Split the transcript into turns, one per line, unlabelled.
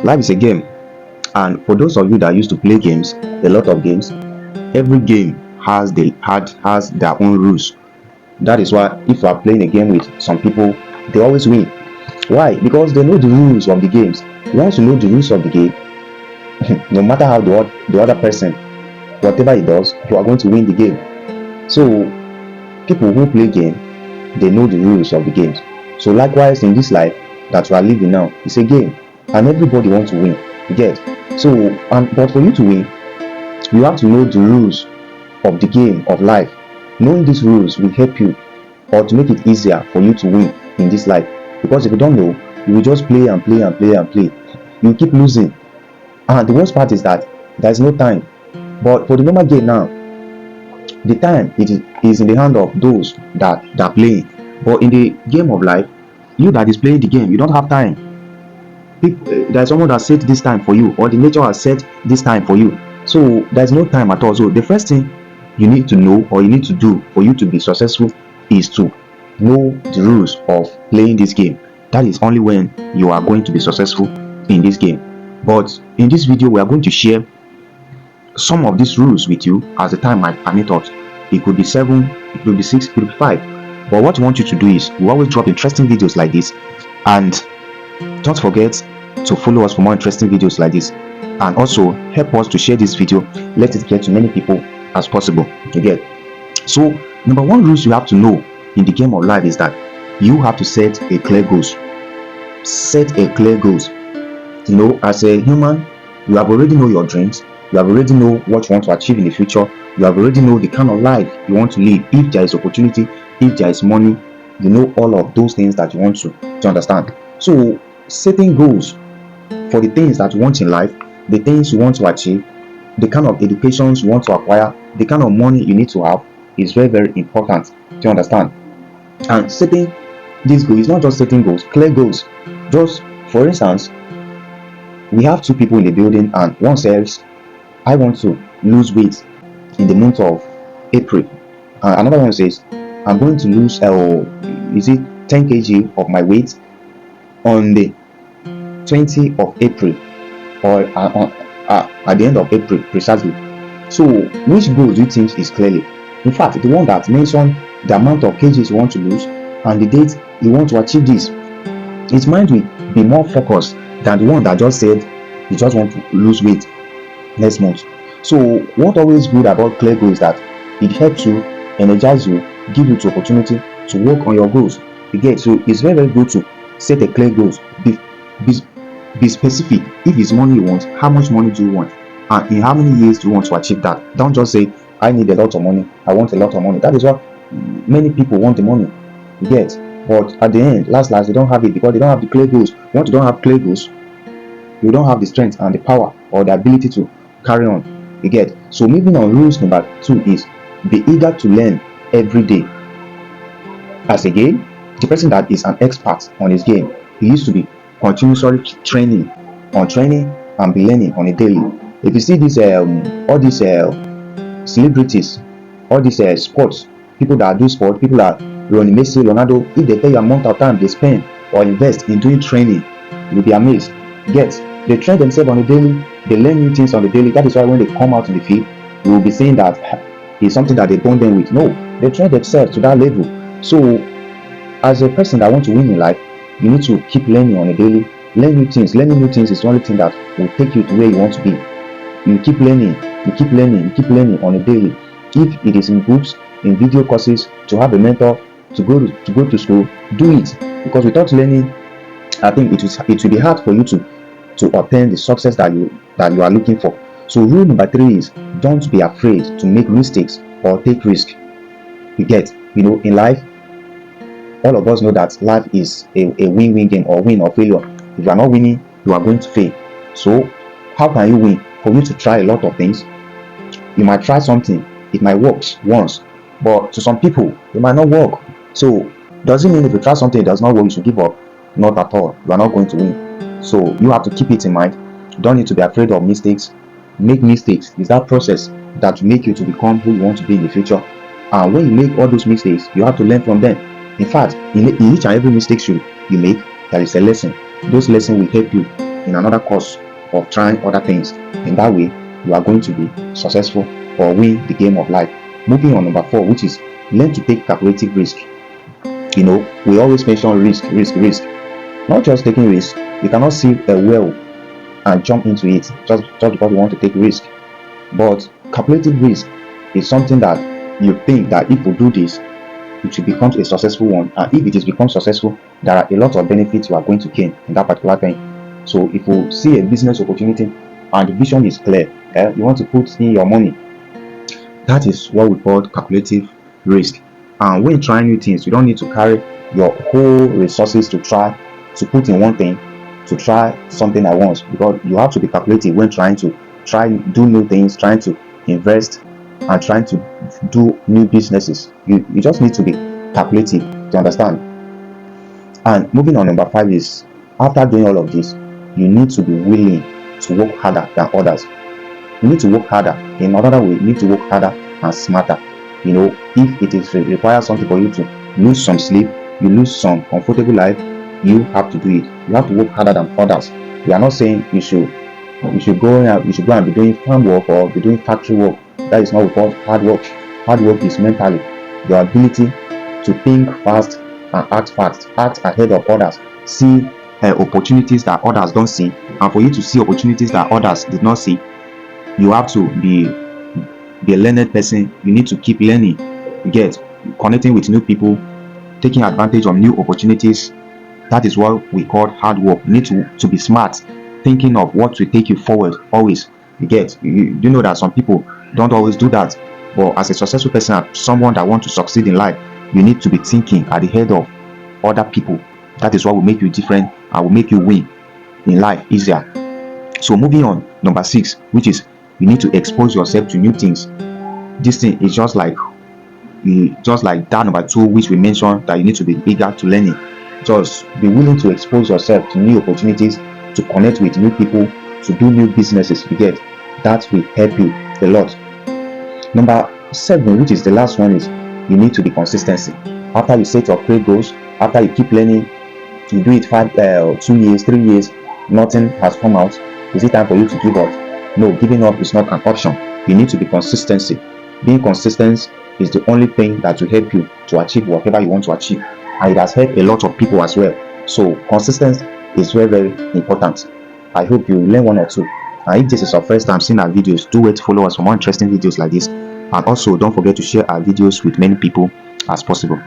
Life is a game, and for those of you that used to play games, a lot of games, every game has their own rules. That is why if you are playing a game with some people, they always win. Why? Because they know the rules of the games. Once you know the rules of the game, no matter how the other person, whatever he does, you are going to win the game. So people who play game, they know the rules of the games. So likewise in this life that you are living now, it's a game, and everybody wants to win. You get? So but for you to win, you have to know the rules of the game of life. Knowing these rules will help you, or to make it easier for you to win in this life. Because if you don't know, you will just play and play and play and play. You keep losing. And the worst part is that there is no time. But for the normal game now, the time is in the hand of those that are playing. But in the game of life, you that is playing the game, you don't have time. There's someone that set this time for you, or the nature has set this time for you. So there's no time at all. So the first thing you need to know, or you need to do for you to be successful, is to know the rules of playing this game. That is only when you are going to be successful in this game. But in this video, we are going to share some of these rules with you as the time might permit us. It could be 7, it could be 6, it could be 5. But what we want you to do is we always drop interesting videos like this, and don't forget to follow us for more interesting videos like this, and also help us to share this video. Let it get to many people as possible. You get? So number one rules you have to know in the game of life is that you have to set a clear goals. Set a clear goals. You know, as a human, you have already know your dreams. You have already know what you want to achieve in the future. You have already know the kind of life you want to live. If there is opportunity, if there is money, you know all of those things that you want to understand. So setting goals for the things that you want in life, the things you want to achieve, the kind of educations you want to acquire, the kind of money you need to have is very, very important to understand. And setting these goals is not just setting goals, clear goals. Just for instance, we have two people in the building, and one says, I want to lose weight in the month of April. Another one says, I'm going to lose is it 10 kg of my weight on the 20th of April, or at the end of April precisely. So which goal do you think is clearly? In fact, the one that mentioned the amount of kgs you want to lose and the date you want to achieve this, its mind will be more focused than the one that just said you just want to lose weight next month. So what always good about clear goals is that it helps you, energize you, give you the opportunity to work on your goals. You get? So it's very, very good to set a clear goals. Be specific. If it's money you want, how much money do you want, and in how many years do you want to achieve that? Don't just say I need a lot of money, I want a lot of money. That is what many people want, the money. You get? But at the end, last they don't have it because they don't have the clear goals. Once you don't have clear goals, you don't have the strength and the power or the ability to carry on. You get? So moving on, rules number 2 is be eager to learn every day. As a game, the person that is an expert on his game, he used to be continuously training and be learning on a daily. If you see this all these celebrities, all these sports, people that do sport, people that Ronnie Messi, Ronaldo, if they tell you amount of time they spend or invest in doing training, you'll be amazed. Yes, they train themselves on a daily, they learn new things on the daily. That is why when they come out in the field, you will be saying that it's something that they bond them with. No, they train themselves to that level. So as a person that wants to win in life, you need to keep learning on a daily. Learn new things. Learning new things is the only thing that will take you to where you want to be. You keep learning, you keep learning, you keep learning on a daily. If it is in books, in video courses, to have a mentor, to go to school, do it. Because without learning, I think it will be hard for you to obtain the success that you are looking for. So rule number 3 is don't be afraid to make mistakes or take risk. You get? In life, all of us know that life is a win-win game, or win or failure. If you are not winning, you are going to fail. So how can you win? For you to try a lot of things, you might try something, it might work once, but to some people it might not work. So does it mean if you try something it does not work, you should give up? Not at all. You are not going to win. So you have to keep it in mind. You don't need to be afraid of mistakes. Make mistakes is that process that will make you to become who you want to be in the future. And when you make all those mistakes, you have to learn from them. In fact, in each and every mistake you make, there is a lesson. Those lessons will help you in another course of trying other things. In that way, you are going to be successful or win the game of life. Moving on, number 4, which is learn to take calculative risk. We always mention risk. Not just taking risk. You cannot see a well and jump into it just because you want to take risk. But calculative risk is something that you think that if you do this, it will become a successful one. And if it is become successful, there are a lot of benefits you are going to gain in that particular thing. So if you see a business opportunity and the vision is clear, you want to put in your money, that is what we call calculative risk. And when trying new things, you don't need to carry your whole resources to try to put in one thing, to try something at once, because you have to be calculative when trying to do new things, trying to invest and trying to do new businesses. You just need to be calculative to understand. And moving on, number 5 is, after doing all of this, you need to be willing to work harder than others. You need to work harder. In another way, you need to work harder and smarter. If it is requires something for you to lose some sleep, you lose some comfortable life, you have to do it. You have to work harder than others. We are not saying you should go and be doing farm work or be doing factory work. That is not what we call hard work. Hard work is mentally your ability to think fast and act fast, act ahead of others, see opportunities that others don't see. And for you to see opportunities that others did not see, you have to be a learned person. You need to keep learning, connecting with new people, taking advantage of new opportunities. That is what we call hard work. You need to be smart, thinking of what will take you forward always. You know that some people don't always do that. But as a successful person, someone that wants to succeed in life, you need to be thinking at the head of other people. That is what will make you different and will make you win in life easier. So moving on, number 6, which is you need to expose yourself to new things. This thing is just like that number 2, which we mentioned, that you need to be eager to learning. Just be willing to expose yourself to new opportunities, to connect with new people, to do new businesses. That will help you a lot. Number 7, which is the last one, is you need to be consistency. After you set your great goals, after you keep learning, you do it 2 years, 3 years, nothing has come out. Is it time for you to give up? No, giving up is not an option. You need to be consistency. Being consistent is the only thing that will help you to achieve whatever you want to achieve, and it has helped a lot of people as well. So consistency is very, very important. I hope you learn one or two. And if this is your first time seeing our videos, do wait to follow us for more interesting videos like this. And also don't forget to share our videos with many people as possible.